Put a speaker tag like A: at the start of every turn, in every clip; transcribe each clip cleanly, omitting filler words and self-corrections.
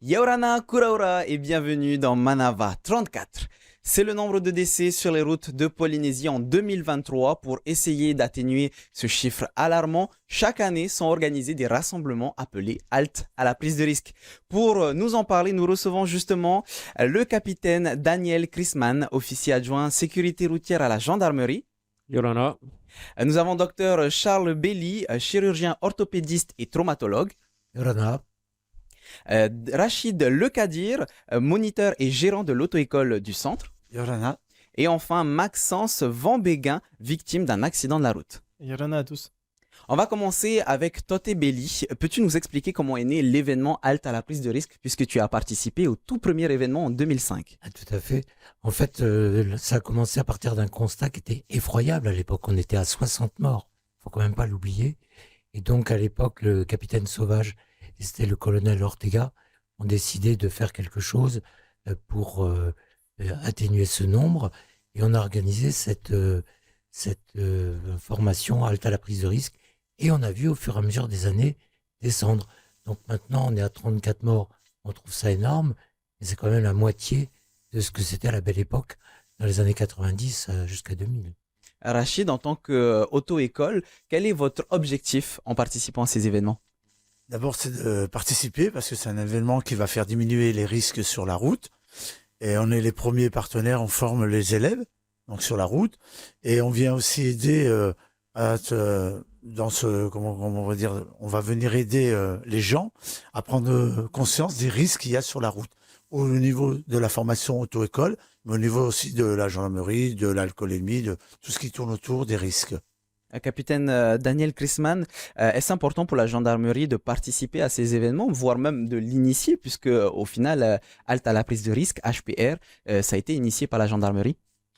A: Yaorana Kuraura et bienvenue dans Manava 34. C'est le nombre de décès sur les routes de Polynésie en 2023. Pour essayer d'atténuer ce chiffre alarmant, chaque année sont organisés des rassemblements appelés halte à la prise de risque. Pour nous en parler, nous recevons justement le capitaine Daniel Chrisman, officier adjoint sécurité routière à la gendarmerie.
B: Yorana.
A: Nous avons docteur Charles Belli, chirurgien orthopédiste et traumatologue.
C: Yorana.
A: Rachid Lekadir, moniteur et gérant de l'auto-école du centre.
C: Yorana.
A: Et enfin Maxence Van Béguin, victime d'un accident de la route.
D: Yorana à tous.
A: On va commencer avec Toté Belli. Peux-tu nous expliquer comment est né l'événement Halte à la prise de risque, puisque tu as participé au tout premier événement en 2005?
C: Tout à fait. En fait, ça a commencé à partir d'un constat qui était effroyable à l'époque. On était à 60 morts. Faut quand même pas l'oublier. Et donc, à l'époque, le capitaine Sauvage et c'était le colonel Ortega ont décidé de faire quelque chose pour atténuer ce nombre. Et on a organisé cette formation halte à la prise de risque. Et on a vu au fur et à mesure des années descendre. Donc maintenant, on est à 34 morts. On trouve ça énorme, mais c'est quand même la moitié de ce que c'était à la belle époque, dans les années 90 jusqu'à 2000.
A: Rachid, en tant qu'auto-école, quel est votre objectif en participant à ces événements?
E: D'abord, c'est de participer parce que c'est un événement qui va faire diminuer les risques sur la route. Et on est les premiers partenaires, on forme les élèves donc sur la route. Et on vient aussi aider dans ce, comment on va dire, on va venir aider les gens à prendre conscience des risques qu'il y a sur la route. Au niveau de la formation auto-école, mais au niveau aussi de la gendarmerie, de l'alcoolémie, de tout ce qui tourne autour des risques.
A: Capitaine Daniel Chrisman, est-ce important pour la gendarmerie de participer à ces événements, voire même de l'initier, puisque au final, Halte à la prise de risque, HPR, ça a été initié par la gendarmerie?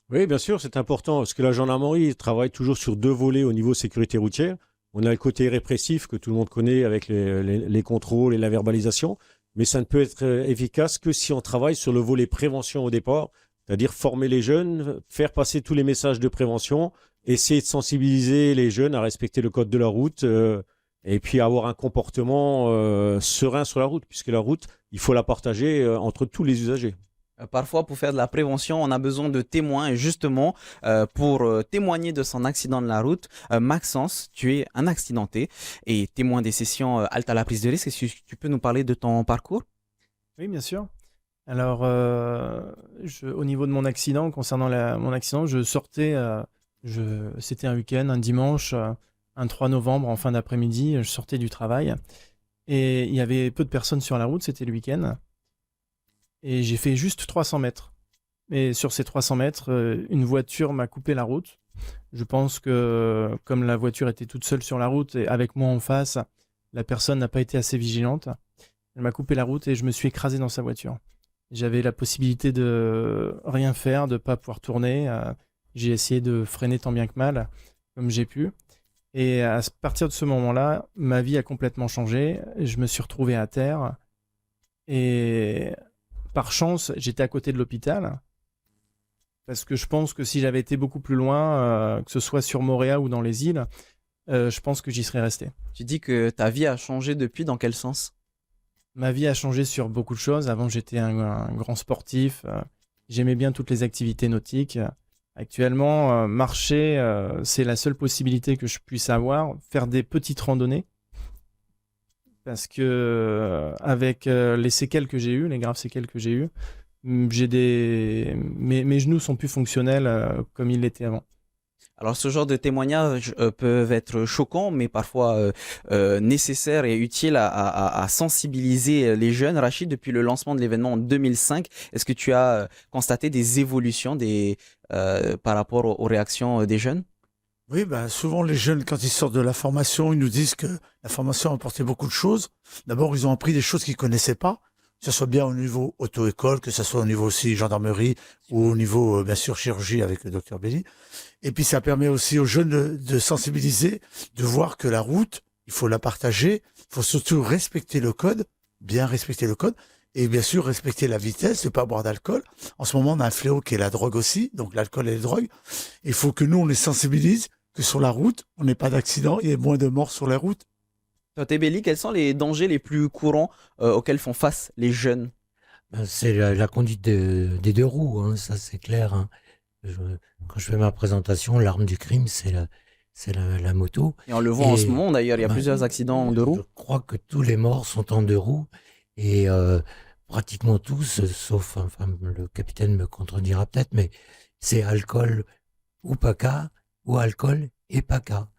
B: Oui, bien sûr, c'est important parce que la gendarmerie travaille toujours sur deux volets au niveau sécurité routière. On a le côté répressif que tout le monde connaît avec les contrôles et la verbalisation, mais ça ne peut être efficace que si on travaille sur le volet prévention au départ, c'est-à-dire former les jeunes, faire passer tous les messages de prévention, essayer de sensibiliser les jeunes à respecter le code de la route et puis avoir un comportement serein sur la route, puisque la route, il faut la partager entre tous les usagers.
A: Parfois, pour faire de la prévention, on a besoin de témoins. Et justement, pour témoigner de son accident de la route, Maxence, tu es un accidenté et témoin des sessions Halte à la prise de risque. Est-ce que tu peux nous parler de ton parcours?
D: Oui, bien sûr. Alors, au niveau de mon accident, concernant mon accident, je sortais, c'était un week-end, un dimanche, un 3 novembre en fin d'après-midi, je sortais du travail et il y avait peu de personnes sur la route, c'était le week-end. Et j'ai fait juste 300 mètres. Et sur ces 300 mètres, une voiture m'a coupé la route. Je pense que comme la voiture était toute seule sur la route et avec moi en face, la personne n'a pas été assez vigilante. Elle m'a coupé la route et je me suis écrasé dans sa voiture. J'avais la possibilité de rien faire, de ne pas pouvoir tourner. J'ai essayé de freiner tant bien que mal, comme j'ai pu. Et à partir de ce moment-là, ma vie a complètement changé. Je me suis retrouvé à terre. Et par chance, j'étais à côté de l'hôpital. Parce que je pense que si j'avais été beaucoup plus loin, que ce soit sur Moorea ou dans les îles, je pense que j'y serais resté.
A: Tu dis que ta vie a changé depuis, dans quel sens?
D: Ma vie a changé sur beaucoup de choses. Avant, j'étais un grand sportif. J'aimais bien toutes les activités nautiques. Actuellement, marcher, c'est la seule possibilité que je puisse avoir. Faire des petites randonnées. Parce que avec les séquelles que j'ai eues, les graves séquelles que j'ai eues, mes genoux sont plus fonctionnels comme ils l'étaient avant.
A: Alors, ce genre de témoignages peuvent être choquants, mais parfois nécessaires et utiles à sensibiliser les jeunes. Rachid, depuis le lancement de l'événement en 2005, est-ce que tu as constaté des évolutions par rapport aux réactions des jeunes?
E: Oui, souvent les jeunes, quand ils sortent de la formation, ils nous disent que la formation a apporté beaucoup de choses. D'abord, ils ont appris des choses qu'ils connaissaient pas, que ce soit bien au niveau auto-école, que ce soit au niveau aussi gendarmerie ou au niveau, bien sûr, chirurgie avec le docteur Belli. Et puis, ça permet aussi aux jeunes de sensibiliser, de voir que la route, il faut la partager, il faut surtout respecter le code, bien respecter le code, et bien sûr respecter la vitesse, ne pas boire d'alcool. En ce moment, on a un fléau qui est la drogue aussi, donc l'alcool et les drogues. Il faut que nous, on les sensibilise, que sur la route, on n'ait pas d'accident, il y ait moins de morts sur la route.
A: Totebeli, quels sont les dangers les plus courants auxquels font face les jeunes?
C: C'est la conduite des deux roues, hein, ça c'est clair, hein. Quand je fais ma présentation, l'arme du crime, c'est la moto.
A: Et on le voit en ce
C: Et,
A: moment d'ailleurs, il y a
C: ben,
A: plusieurs accidents de roues.
C: Je crois que tous les morts sont en deux roues et pratiquement tous, sauf, enfin, le capitaine me contredira peut-être, mais c'est alcool ou PACA ou alcool et PACA.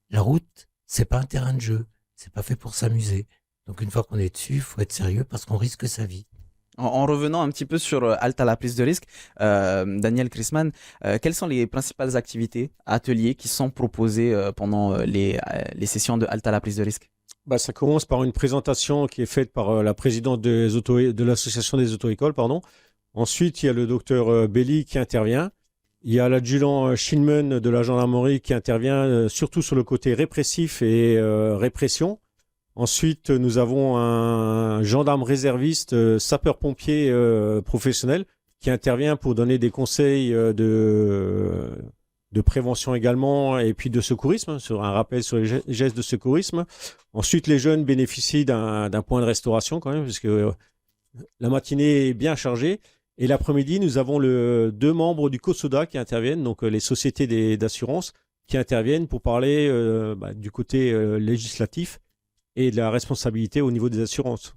C: La route, c'est pas un terrain de jeu, c'est pas fait pour s'amuser. Donc une fois qu'on est dessus, il faut être sérieux parce qu'on risque sa vie.
A: En revenant un petit peu sur Halte à la prise de risque, Daniel Chrisman, quelles sont les principales activités, ateliers qui sont proposés pendant les sessions de Halte à la prise de risque?
B: Bah, ça commence par une présentation qui est faite par la présidente de l'association des auto-écoles, pardon. Ensuite, il y a le docteur Belli qui intervient. Il y a l'adjudant Schilman de la gendarmerie qui intervient surtout sur le côté répressif et répression. Ensuite, nous avons un gendarme réserviste, sapeur-pompier professionnel qui intervient pour donner des conseils de prévention également et puis de secourisme, sur un rappel sur les gestes de secourisme. Ensuite, les jeunes bénéficient d'un point de restauration quand même, puisque la matinée est bien chargée. Et l'après-midi, nous avons deux membres du COSODA qui interviennent, donc les sociétés d'assurance qui interviennent pour parler du côté législatif et de la responsabilité au niveau des assurances.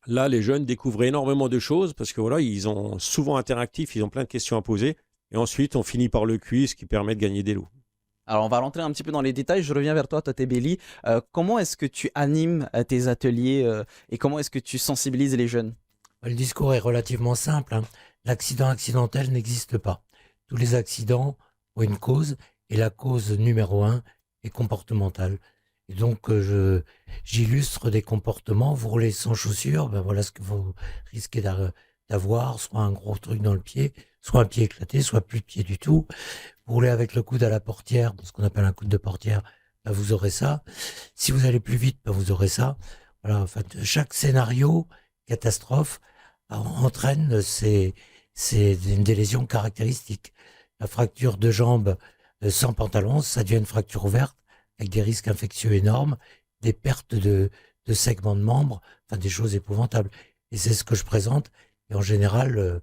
B: Là, les jeunes découvrent énormément de choses parce que voilà, ils sont souvent interactifs, ils ont plein de questions à poser. Et ensuite, on finit par le quiz qui permet de gagner des lots.
A: Alors, on va rentrer un petit peu dans les détails. Je reviens vers toi, Totebeli. Comment est-ce que tu animes tes ateliers et comment est-ce que tu sensibilises les jeunes?
C: Le discours est relativement simple, hein. L'accident accidentel n'existe pas. Tous les accidents ont une cause et la cause numéro 1 est comportementale. Et donc, j'illustre des comportements. Vous roulez sans chaussures, ben voilà ce que vous risquez d'avoir, soit un gros truc dans le pied, soit un pied éclaté, soit plus de pied du tout. Vous roulez avec le coude à la portière, ce qu'on appelle un coude de portière, ben vous aurez ça. Si vous allez plus vite, ben vous aurez ça. Voilà, en fait, chaque scénario, catastrophe, entraîne des lésions caractéristiques. La fracture de jambe sans pantalon, ça devient une fracture ouverte, avec des risques infectieux énormes, des pertes de segments de membres, enfin des choses épouvantables. Et c'est ce que je présente. Et en général,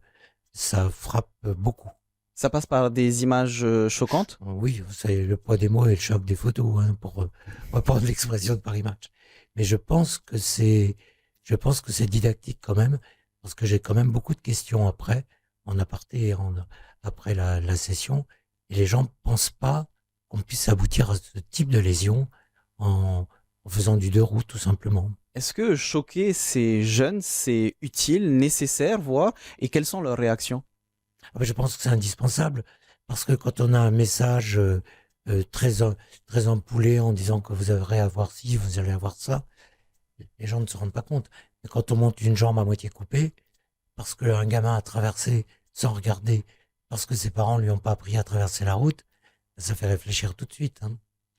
C: ça frappe beaucoup.
A: Ça passe par des images choquantes?
C: Oui, vous savez, le poids des mots et le choc des photos, hein, pour reprendre l'expression de Paris Match. Mais je pense que c'est didactique quand même, parce que j'ai quand même beaucoup de questions après, en aparté et après la session. Et les gens ne pensent pas qu'on puisse aboutir à ce type de lésion en faisant du deux roues, tout simplement.
A: Est-ce que choquer ces jeunes, c'est utile, nécessaire, voire, et quelles sont leurs réactions?
C: Je pense que c'est indispensable, parce que quand on a un message très ampoulé en disant que vous allez avoir ci, vous allez avoir ça, les gens ne se rendent pas compte. Mais quand on monte une jambe à moitié coupée, parce qu'un gamin a traversé sans regarder, parce que ses parents lui ont pas appris à traverser la route, ça fait réfléchir tout de suite, hein.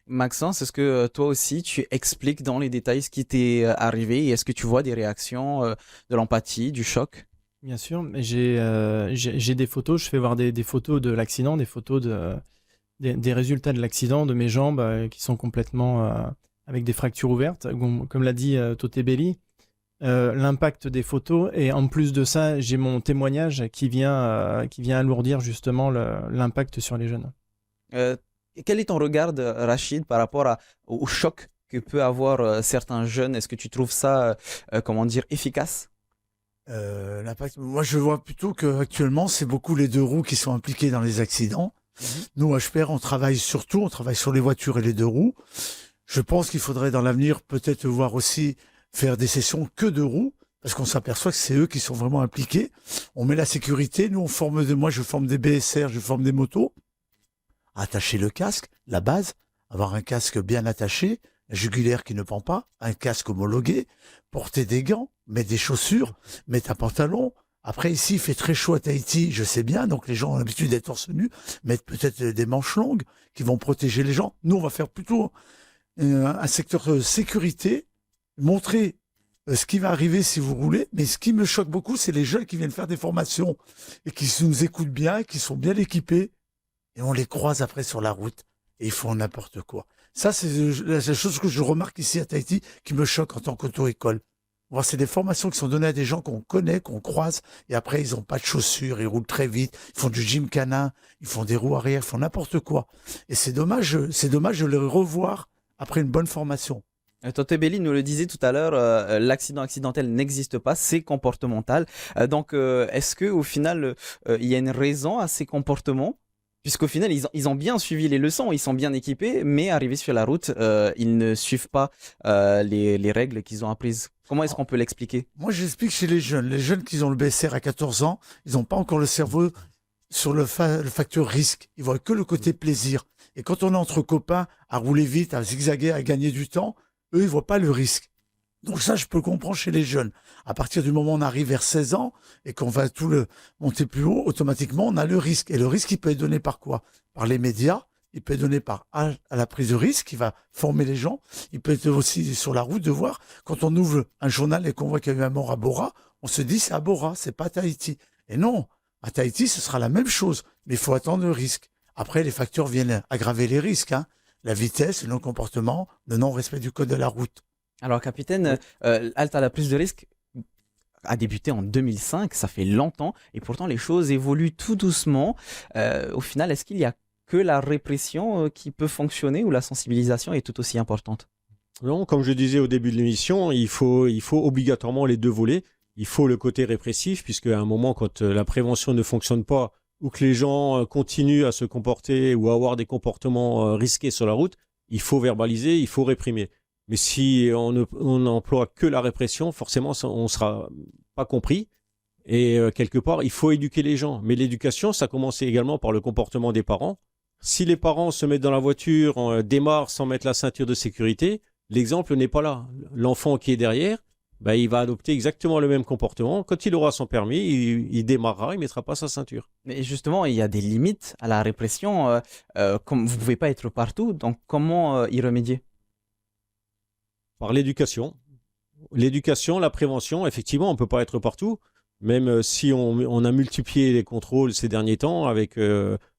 A: Maxence, est-ce que toi aussi tu expliques dans les détails ce qui t'est arrivé et est-ce que tu vois des réactions, de l'empathie, du choc?
D: Bien sûr, mais j'ai des photos, je fais voir des photos de l'accident, des photos des résultats de l'accident, de mes jambes qui sont complètement avec des fractures ouvertes, comme l'a dit Totebeli. L'impact des photos et en plus de ça, j'ai mon témoignage qui vient alourdir justement l'impact sur les jeunes.
A: Quel est ton regard, Rachid, par rapport au choc que peut avoir certains jeunes? Est-ce que tu trouves ça, efficace?
E: L'impact, moi je vois plutôt qu'actuellement c'est beaucoup les deux roues qui sont impliqués dans les accidents. Nous, HPR, on travaille sur les voitures et les deux roues. Je pense qu'il faudrait dans l'avenir peut-être voir aussi faire des sessions que deux roues, parce qu'on s'aperçoit que c'est eux qui sont vraiment impliqués. On met la sécurité, nous moi je forme des BSR, je forme des motos. Attacher le casque, la base, avoir un casque bien attaché, la jugulaire qui ne pend pas, un casque homologué, porter des gants, mettre des chaussures, mettre un pantalon. Après, ici, il fait très chaud à Tahiti, je sais bien, donc les gens ont l'habitude d'être torse nu, mettre peut-être des manches longues qui vont protéger les gens. Nous, on va faire plutôt un secteur sécurité, montrer ce qui va arriver si vous roulez. Mais ce qui me choque beaucoup, c'est les jeunes qui viennent faire des formations et qui nous écoutent bien, qui sont bien équipés. Et on les croise après sur la route et ils font n'importe quoi. Ça, c'est la chose que je remarque ici à Tahiti qui me choque en tant qu'auto-école. C'est des formations qui sont données à des gens qu'on connaît, qu'on croise, et après, ils n'ont pas de chaussures, ils roulent très vite, ils font du gymkhana, ils font des roues arrière, ils font n'importe quoi. Et c'est dommage de les revoir après une bonne formation.
A: Tote Belli nous le disait tout à l'heure, l'accident accidentel n'existe pas, c'est comportemental. Donc, est-ce que au final, il y a une raison à ces comportements? Puisqu'au final, ils ont bien suivi les leçons, ils sont bien équipés, mais arrivés sur la route, ils ne suivent pas les règles qu'ils ont apprises. Comment est-ce qu'on peut l'expliquer?
E: Moi, j'explique chez les jeunes qui ont le BSR à 14 ans, ils n'ont pas encore le cerveau sur le facteur risque. Ils voient que le côté plaisir. Et quand on est entre copains, à rouler vite, à zigzaguer, à gagner du temps, eux, ils voient pas le risque. Donc ça, je peux comprendre chez les jeunes. À partir du moment où on arrive vers 16 ans et qu'on va monter plus haut, automatiquement, on a le risque. Et le risque, il peut être donné par quoi? Par les médias. Il peut être donné par à la prise de risque qui va former les gens. Il peut être aussi sur la route de voir, quand on ouvre un journal et qu'on voit qu'il y a eu un mort à Bora, on se dit c'est à Bora, c'est pas à Tahiti. Et non, à Tahiti, ce sera la même chose. Mais il faut attendre le risque. Après, les facteurs viennent aggraver les risques. La vitesse, le non-comportement, le non-respect du code de la route.
A: Alors, capitaine, Alta, la prise de risque a débuté en 2005, ça fait longtemps, et pourtant les choses évoluent tout doucement. Au final, est-ce qu'il y a que la répression qui peut fonctionner ou la sensibilisation est tout aussi importante?
B: Non, comme je disais au début de l'émission, il faut obligatoirement les deux volets. Il faut le côté répressif, puisque à un moment, quand la prévention ne fonctionne pas, ou que les gens continuent à se comporter ou à avoir des comportements risqués sur la route, il faut verbaliser, il faut réprimer. Mais si on n'emploie que la répression, forcément, on ne sera pas compris. Et quelque part, il faut éduquer les gens. Mais l'éducation, ça commence également par le comportement des parents. Si les parents se mettent dans la voiture, démarrent sans mettre la ceinture de sécurité, l'exemple n'est pas là. L'enfant qui est derrière, il va adopter exactement le même comportement. Quand il aura son permis, il démarrera, il ne mettra pas sa ceinture.
A: Mais justement, il y a des limites à la répression. Comme vous ne pouvez pas être partout, donc comment y remédier?
B: Par l'éducation. L'éducation, la prévention, effectivement, on ne peut pas être partout. Même si on a multiplié les contrôles ces derniers temps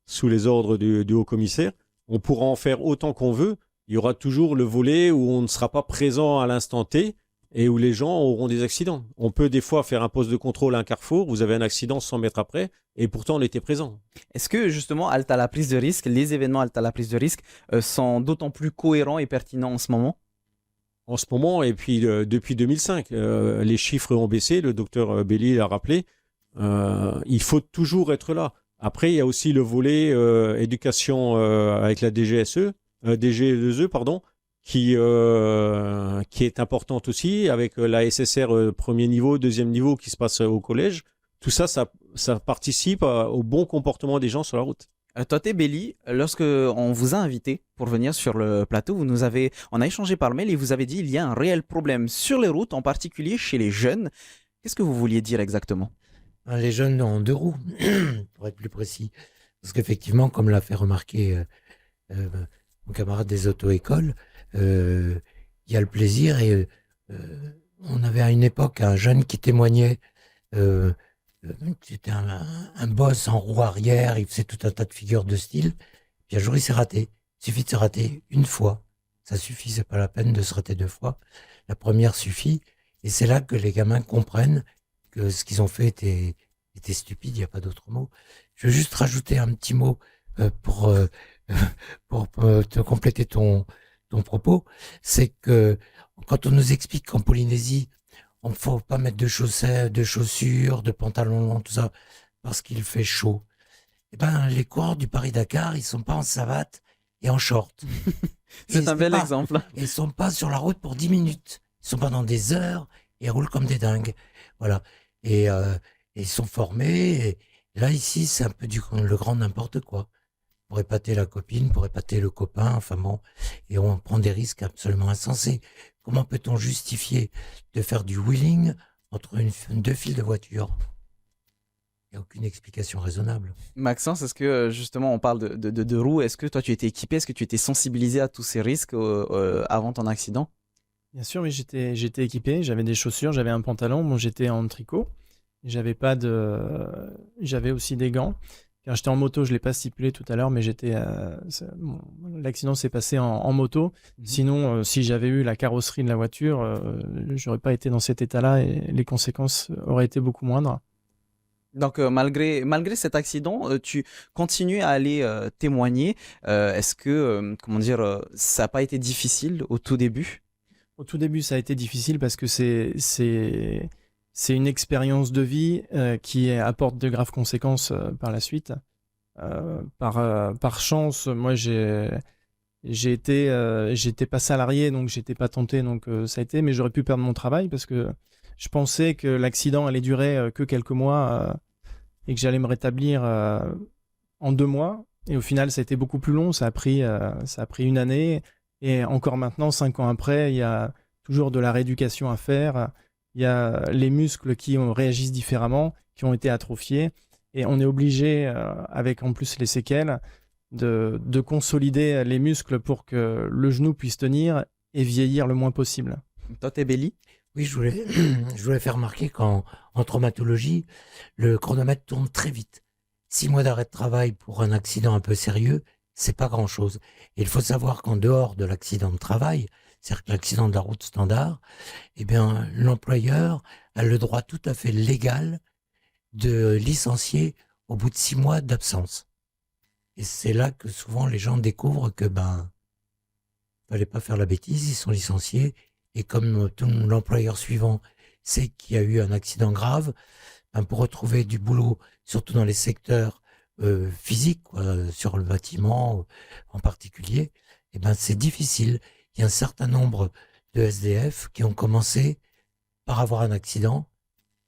B: sous les ordres du haut-commissaire, on pourra en faire autant qu'on veut. Il y aura toujours le volet où on ne sera pas présent à l'instant T et où les gens auront des accidents. On peut des fois faire un poste de contrôle à un carrefour, vous avez un accident 100 mètres après, et pourtant on était présent.
A: Est-ce que justement, Alta la prise de risque, les événements Alta la prise de risque sont d'autant plus cohérents et pertinents en ce moment?
B: En ce moment, et puis depuis 2005, les chiffres ont baissé, le docteur Belli l'a rappelé, il faut toujours être là. Après, il y a aussi le volet éducation avec la DGSE, DG2E, pardon, qui est importante aussi, avec la SSR premier niveau, deuxième niveau qui se passe au collège. Tout ça, ça participe au bon comportement des gens sur la route.
A: Tote Belli, lorsque on vous a invité pour venir sur le plateau, on a échangé par mail et vous avez dit il y a un réel problème sur les routes, en particulier chez les jeunes. Qu'est-ce que vous vouliez dire exactement?
C: Les jeunes en deux roues, pour être plus précis. Parce qu'effectivement, comme l'a fait remarquer mon camarade des auto-écoles, il y a le plaisir et on avait à une époque un jeune qui témoignait. C'était un boss en roue arrière, il faisait tout un tas de figures de style. Puis un jour, il s'est raté. Il suffit de se rater une fois. Ça suffit, c'est pas la peine de se rater deux fois. La première suffit. Et c'est là que les gamins comprennent que ce qu'ils ont fait était stupide, il n'y a pas d'autre mot. Je veux juste rajouter un petit mot pour te compléter ton propos. C'est que quand on nous explique qu'en Polynésie, on ne faut pas mettre de chaussettes, de chaussures, de pantalons longs, tout ça, parce qu'il fait chaud. Les coureurs du Paris-Dakar, ils ne sont pas en savate et en short.
A: C'est un bel exemple.
C: Ils ne sont pas sur la route pour 10 minutes. Ils sont pendant des heures et roulent comme des dingues. Voilà. Et ils sont formés. Et là, ici, c'est un peu le grand n'importe quoi. Pour épater la copine, pour épater le copain, enfin bon. Et on prend des risques absolument insensés. Comment peut-on justifier de faire du wheeling entre deux files de voitures? Il n'y a aucune explication raisonnable.
A: Maxence, est-ce que justement on parle de roues, est-ce que toi tu étais équipé, est-ce que tu étais sensibilisé à tous ces risques avant ton accident?
D: Bien sûr, oui, j'étais équipé, j'avais des chaussures, j'avais un pantalon, bon, j'étais en tricot, j'avais aussi des gants. car j'étais en moto, je l'ai pas stipulé tout à l'heure, mais l'accident s'est passé en moto. Sinon, si j'avais eu la carrosserie de la voiture, j'aurais pas été dans cet état-là et les conséquences auraient été beaucoup moindres.
A: Donc, malgré cet accident, tu continues à aller témoigner. Est-ce que, comment dire, ça n'a pas été difficile au tout début?
D: Au tout début, ça a été difficile parce que c'est une expérience de vie qui apporte de graves conséquences par la suite. Par chance, moi, j'étais pas salarié, donc j'étais pas tenté, donc ça a été, mais j'aurais pu perdre mon travail parce que je pensais que l'accident allait durer que quelques mois et que j'allais me rétablir en 2 mois. Et au final, ça a été beaucoup plus long. Ça a pris 1 année. Et encore maintenant, 5 ans après, il y a toujours de la rééducation à faire. Il y a les muscles qui réagissent différemment, qui ont été atrophiés. Et on est obligé, avec en plus les séquelles, de consolider les muscles pour que le genou puisse tenir et vieillir le moins possible.
A: Toi, t'es Béli?
C: Oui, je voulais faire remarquer qu'en traumatologie, le chronomètre tourne très vite. 6 mois d'arrêt de travail pour un accident un peu sérieux, c'est pas grand-chose. Et il faut savoir qu'en dehors de l'accident de travail, c'est-à-dire que l'accident de la route standard, eh bien, l'employeur a le droit tout à fait légal de licencier au bout de 6 mois d'absence. Et c'est là que souvent les gens découvrent que fallait pas faire la bêtise, ils sont licenciés. Et comme tout l'employeur suivant sait qu'il y a eu un accident grave, pour retrouver du boulot, surtout dans les secteurs physiques, sur le bâtiment en particulier, c'est difficile. Il y a un certain nombre de SDF qui ont commencé par avoir un accident,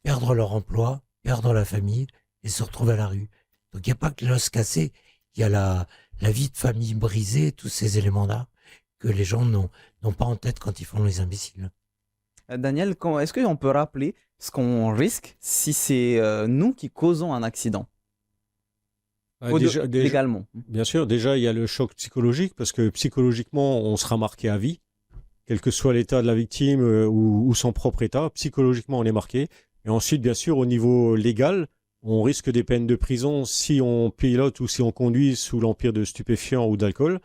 C: perdre leur emploi, perdre la famille et se retrouver à la rue. Donc il n'y a pas que l'os cassé, il y a la vie de famille brisée, tous ces éléments-là que les gens n'ont pas en tête quand ils font les imbéciles.
A: Daniel, est-ce qu'on peut rappeler ce qu'on risque si c'est nous qui causons un accident? Légalement.
B: Bien sûr, déjà, il y a le choc psychologique, parce que psychologiquement, on sera marqué à vie, quel que soit l'état de la victime ou son propre état. Psychologiquement, on est marqué. Et ensuite, bien sûr, au niveau légal, on risque des peines de prison si on pilote ou si on conduit sous l'empire de stupéfiants ou d'alcool.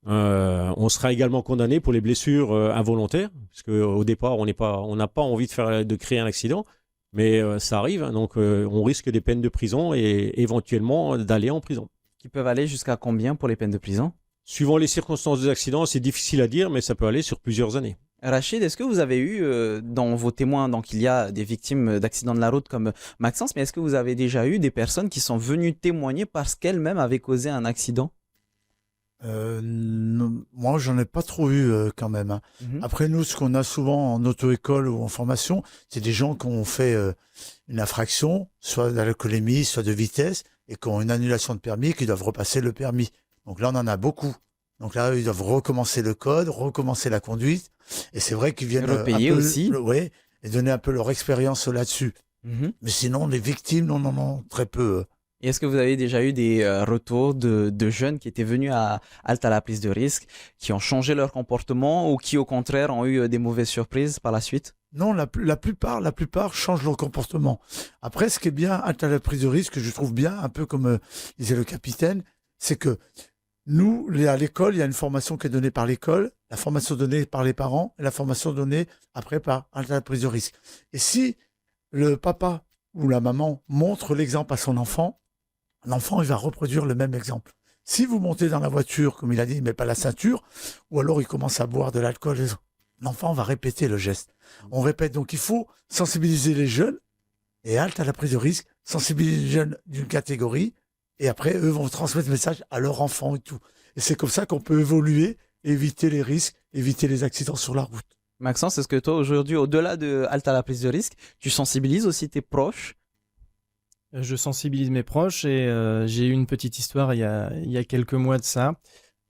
B: On sera également condamné pour les blessures involontaires, parce qu'au départ, on n'a pas envie de créer un accident, mais ça arrive, hein, donc on risque des peines de prison et éventuellement d'aller en prison.
A: Qui peuvent aller jusqu'à combien pour les peines de prison?
B: Suivant les circonstances des accidents, c'est difficile à dire, mais ça peut aller sur plusieurs années.
A: Rachid, est-ce que vous avez eu dans vos témoins, donc il y a des victimes d'accidents de la route comme Maxence, mais est-ce que vous avez déjà eu des personnes qui sont venues témoigner parce qu'elles-mêmes avaient causé un accident?
E: Non, moi, j'en ai pas trop eu quand même. Hein. Après, nous, ce qu'on a souvent en auto-école ou en formation, c'est des gens qui ont fait une infraction, soit d'alcoolémie, soit de vitesse, et qui ont une annulation de permis et qui doivent repasser le permis. Donc là, on en a beaucoup. Donc là, ils doivent recommencer le code, recommencer la conduite. Et c'est vrai qu'ils viennent
A: repayer aussi.
E: Et donner un peu leur expérience là-dessus. Mais sinon, les victimes, non, très peu.
A: Et est-ce que vous avez déjà eu des retours de jeunes qui étaient venus à Halte à la prise de risque, qui ont changé leur comportement ou qui, au contraire, ont eu des mauvaises surprises par la suite?
E: Non, la plupart changent leur comportement. Après, ce qui est bien, Halte à la prise de risque, je trouve bien, un peu comme disait le capitaine, c'est que nous, à l'école, il y a une formation qui est donnée par l'école, la formation donnée par les parents et la formation donnée après par Halte à la prise de risque. Et si le papa ou la maman montre l'exemple à son enfant, l'enfant, il va reproduire le même exemple. Si vous montez dans la voiture, comme il a dit, il ne met pas la ceinture, ou alors il commence à boire de l'alcool, l'enfant va répéter le geste. On répète, donc il faut sensibiliser les jeunes, et Halte à la prise de risque, sensibiliser les jeunes d'une catégorie, et après, eux vont transmettre le message à leur enfant et tout. Et c'est comme ça qu'on peut évoluer, éviter les risques, éviter les accidents sur la route.
A: Maxence, est-ce que toi, aujourd'hui, au-delà de Halte à la prise de risque, tu sensibilises aussi tes proches?
D: Je sensibilise mes proches et j'ai eu une petite histoire il y a quelques mois de ça.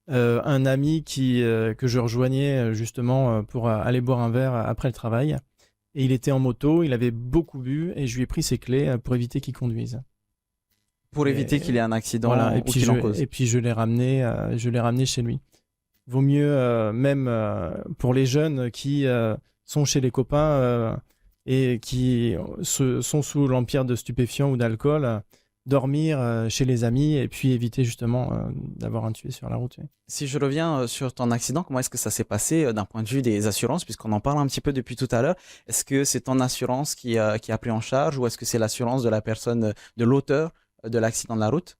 D: Un ami que je rejoignais justement pour aller boire un verre après le travail. Et il était en moto, il avait beaucoup bu et je lui ai pris ses clés pour éviter qu'il conduise.
A: Pour éviter qu'il ait un accident
D: voilà,
A: ou qu'il en cause.
D: Et puis je l'ai ramené chez lui. Vaut mieux, même pour les jeunes qui sont chez les copains et qui sont sous l'empire de stupéfiants ou d'alcool, dormir chez les amis et puis éviter justement d'avoir un tué sur la route. Oui.
A: Si je reviens sur ton accident, comment est-ce que ça s'est passé d'un point de vue des assurances, puisqu'on en parle un petit peu depuis tout à l'heure? Est-ce que c'est ton assurance qui a pris en charge ou est-ce que c'est l'assurance de la personne, de l'auteur de l'accident de la route?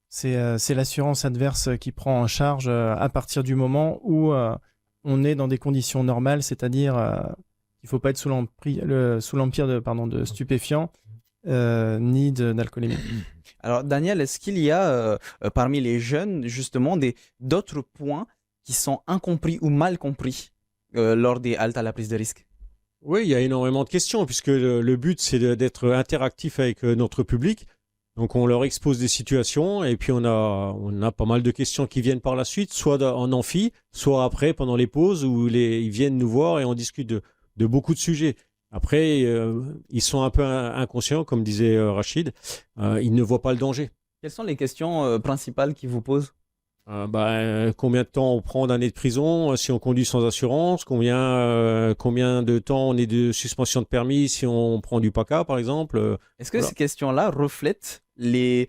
D: C'est l'assurance adverse qui prend en charge à partir du moment où on est dans des conditions normales, c'est-à-dire qu'il ne faut pas être sous l'empire de stupéfiants ni d'alcoolémie.
A: Alors Daniel, est-ce qu'il y a parmi les jeunes justement d'autres points qui sont incompris ou mal compris lors des haltes à la prise de risque?
B: Oui, il y a énormément de questions, puisque le but, c'est d'être interactif avec notre public. Donc, on leur expose des situations, et puis on a pas mal de questions qui viennent par la suite, soit en amphi, soit après, pendant les pauses, où ils viennent nous voir et on discute de beaucoup de sujets. Après, ils sont un peu inconscients, comme disait Rachid, ils ne voient pas le danger.
A: Quelles sont les questions principales qu'ils vous posent?
B: Combien de temps on prend d'années de prison si on conduit sans assurance, combien de temps on est de suspension de permis si on prend du PACA par exemple.
A: Est-ce que
B: Voilà.
A: ces questions-là reflètent les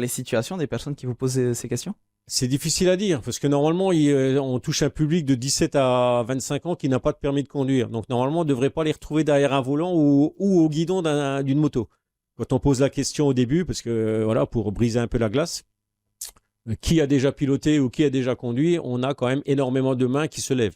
A: situations des personnes qui vous posent ces questions?
B: C'est difficile à dire parce que normalement on touche un public de 17 à 25 ans qui n'a pas de permis de conduire. Donc normalement on ne devrait pas les retrouver derrière un volant ou au guidon d'une moto. Quand on pose la question au début, parce que voilà, pour briser un peu la glace, qui a déjà piloté ou qui a déjà conduit, on a quand même énormément de mains qui se lèvent.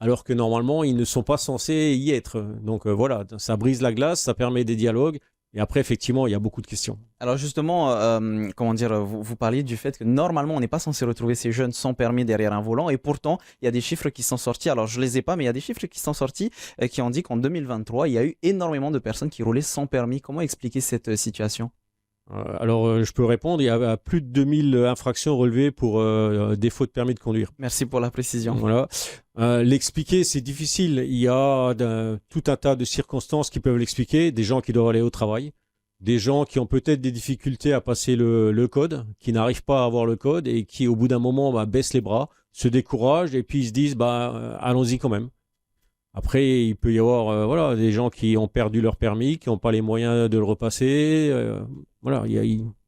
B: Alors que normalement, ils ne sont pas censés y être. Donc voilà, ça brise la glace, ça permet des dialogues. Et après, effectivement, il y a beaucoup de questions.
A: Alors justement, vous parliez du fait que normalement, on n'est pas censé retrouver ces jeunes sans permis derrière un volant. Et pourtant, il y a des chiffres qui sont sortis. Alors, je ne les ai pas, mais il y a des chiffres qui sont sortis qui ont dit qu'en 2023, il y a eu énormément de personnes qui roulaient sans permis. Comment expliquer cette situation?
B: Je peux répondre. Il y a plus de 2000 infractions relevées pour défaut de permis de conduire.
A: Merci pour la précision.
B: Voilà. L'expliquer, c'est difficile. Il y a tout un tas de circonstances qui peuvent l'expliquer. Des gens qui doivent aller au travail, des gens qui ont peut-être des difficultés à passer le code, qui n'arrivent pas à avoir le code et qui, au bout d'un moment, baissent les bras, se découragent et puis ils se disent allons-y quand même. Après, il peut y avoir des gens qui ont perdu leur permis, qui n'ont pas les moyens de le repasser.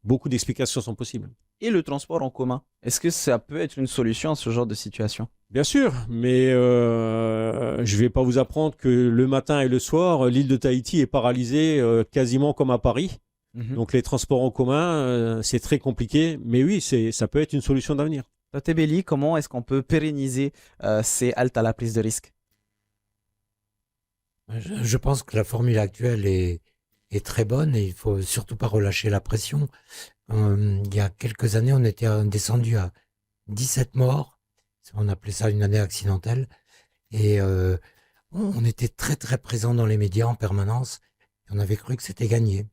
B: Beaucoup d'explications sont possibles.
A: Et le transport en commun, est-ce que ça peut être une solution à ce genre de situation?
B: Bien sûr, mais je ne vais pas vous apprendre que le matin et le soir, l'île de Tahiti est paralysée quasiment comme à Paris. Donc les transports en commun, c'est très compliqué. Mais oui, ça peut être une solution d'avenir.
A: Totebeli, comment est-ce qu'on peut pérenniser ces haltes à la prise de risque?
C: Je pense que la formule actuelle est très bonne et il faut surtout pas relâcher la pression. Il y a quelques années, on était descendu à 17 morts. On appelait ça une année accidentelle. Et on était très très présent dans les médias en permanence. Et on avait cru que c'était gagné.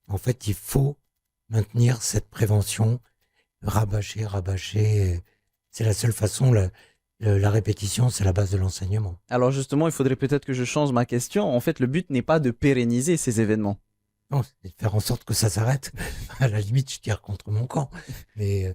C: En fait, il faut maintenir cette prévention, rabâcher. C'est la seule façon. La répétition, c'est la base de l'enseignement.
A: Alors justement, il faudrait peut-être que je change ma question. En fait, le but n'est pas de pérenniser ces événements.
C: Non, c'est de faire en sorte que ça s'arrête. À la limite, je tire contre mon camp. Mais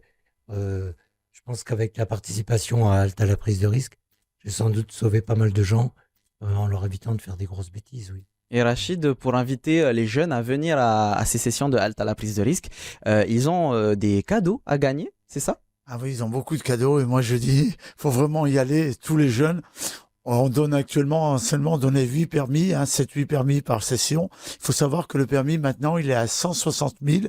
C: je pense qu'avec la participation à Halte à la prise de risque, j'ai sans doute sauvé pas mal de gens en leur évitant de faire des grosses bêtises, oui.
A: Et Rachid, pour inviter les jeunes à venir à ces sessions de Halte à la prise de risque, ils ont des cadeaux à gagner, c'est ça?
E: Ah oui, ils ont beaucoup de cadeaux et moi je dis, faut vraiment y aller, tous les jeunes. On donne actuellement, seulement donné 8 permis, 7-8 permis par session. Il faut savoir que le permis maintenant, il est à 160 000.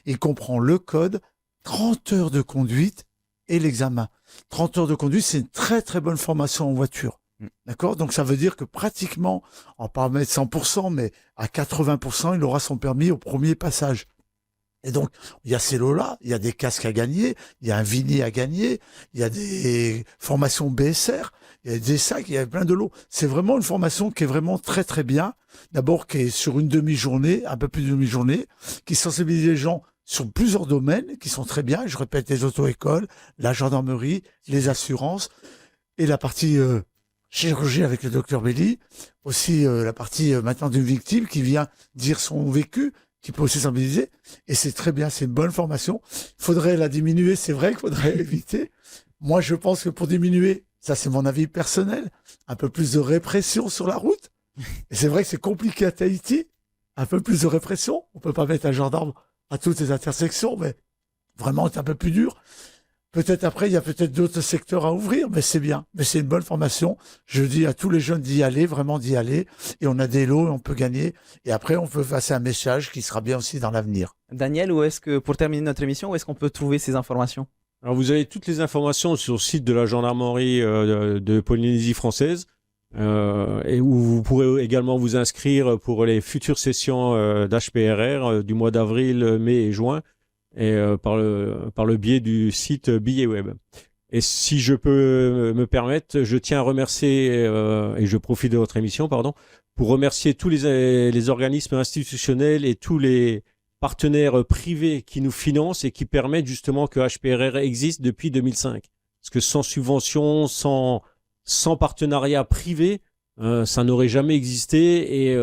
E: Il comprend le code, 30 heures de conduite et l'examen. 30 heures de conduite, c'est une très très bonne formation en voiture. D'accord? Donc ça veut dire que pratiquement, on va pas mettre 100%, mais à 80%, il aura son permis au premier passage. Et donc, il y a ces lots-là, il y a des casques à gagner, il y a un Vini à gagner, il y a des formations BSR, il y a des sacs, il y a plein de lots. C'est vraiment une formation qui est vraiment très très bien. D'abord, qui est sur une demi-journée, un peu plus de demi-journée, qui sensibilise les gens sur plusieurs domaines qui sont très bien. Je répète, les auto-écoles, la gendarmerie, les assurances et la partie chirurgie avec le docteur Belli. Aussi la partie maintenant d'une victime qui vient dire son vécu, qui peut aussi sensibiliser. Et c'est très bien, c'est une bonne formation. Il faudrait la diminuer, c'est vrai qu'il faudrait éviter. Moi, je pense que pour diminuer, ça c'est mon avis personnel, un peu plus de répression sur la route. Et c'est vrai que c'est compliqué à Tahiti, un peu plus de répression. On peut pas mettre un gendarme à toutes les intersections, mais vraiment, c'est un peu plus dur. Peut-être après, il y a peut-être d'autres secteurs à ouvrir, mais c'est bien. Mais c'est une bonne formation. Je dis à tous les jeunes d'y aller, vraiment d'y aller. Et on a des lots et on peut gagner. Et après, on peut passer un message qui sera bien aussi dans l'avenir.
A: Daniel, où est-ce que, pour terminer notre émission, où est-ce qu'on peut trouver ces informations?
B: Alors, vous avez toutes les informations sur le site de la gendarmerie de Polynésie française, et où vous pourrez également vous inscrire pour les futures sessions d'HPRR du mois d'avril, mai et juin, et par le biais du site Billet Web. Et si je peux me permettre, je tiens à remercier, et je profite de votre émission, pour remercier tous les organismes institutionnels et tous les partenaires privés qui nous financent et qui permettent justement que HPRR existe depuis 2005. Parce que sans subvention, sans partenariat privé, ça n'aurait jamais existé. Et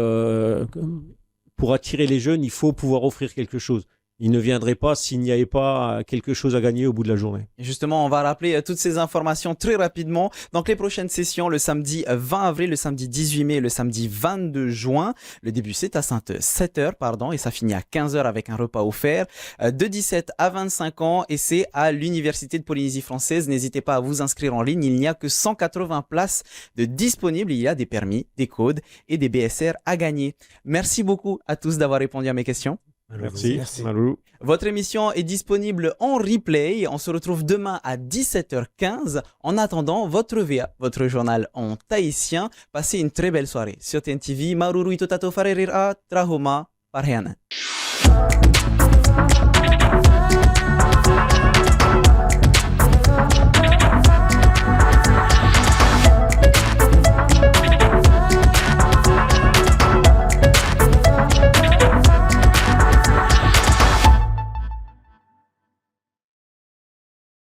B: pour attirer les jeunes, il faut pouvoir offrir quelque chose. Ils ne viendraient pas s'il n'y avait pas quelque chose à gagner au bout de la journée.
A: Et justement, on va rappeler toutes ces informations très rapidement. Donc, les prochaines sessions, le samedi 20 avril, le samedi 18 mai et le samedi 22 juin. Le début, c'est à 7h, et ça finit à 15h avec un repas offert. De 17 à 25 ans, et c'est à l'Université de Polynésie française. N'hésitez pas à vous inscrire en ligne. Il n'y a que 180 places de disponibles. Il y a des permis, des codes et des BSR à gagner. Merci beaucoup à tous d'avoir répondu à mes questions.
B: Merci.
E: Merci.
B: Malou.
A: Votre émission est disponible en replay. On se retrouve demain à 17h15. En attendant, votre VA, votre journal en tahitien. Passez une très belle soirée sur TNTV. Maruru itotato farerira trahoma parheana.